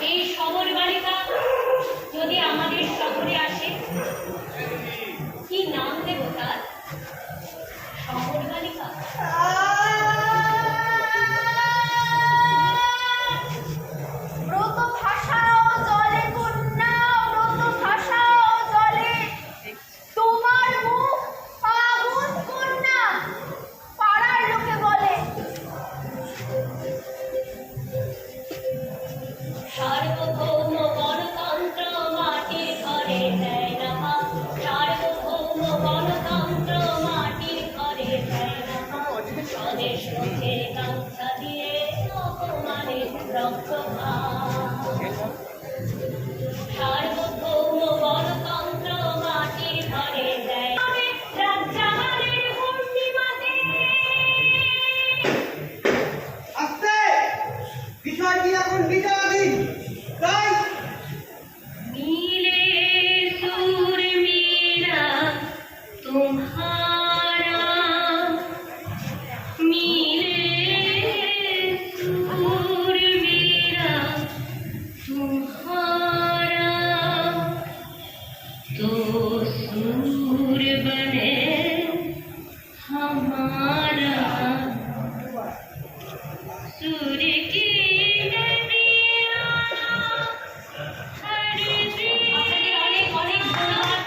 এই শহর বালিকা যদি আমাদের শহরে আসে, কি নাম দেব তার? শহর বালিকা। ব্রত ভাষাও জলে কন্যা, ব্রত ভাষাও জলে, তোমার মুখ পাগল কন্যা, পাড়ার লোকে বলে। সার্বভৌম গণতন্ত্র মাটির ঘরে দেয় না পা, সার্বভৌম গণতন্ত্র মাটির ঘরে দেয় না পা, স্বদেশ মুখের কাঙ্ক্ষা দিয়ে অপমানের রক্ত সার্বভৌম গণতন্ত্র মাটির ঘরে দেয় রাজ্জাহারের পূর্ণিমাতে। আস্তে বিষয়টি এখন বিচারাধীন, তাই मिले सुर मेरा तुम्हारा, मिले सुर मेरा तुम्हारा, तो सुर बने हमारा। सुर की नदियाँ আপনাদের অনেক অনেক ধন্যবাদ।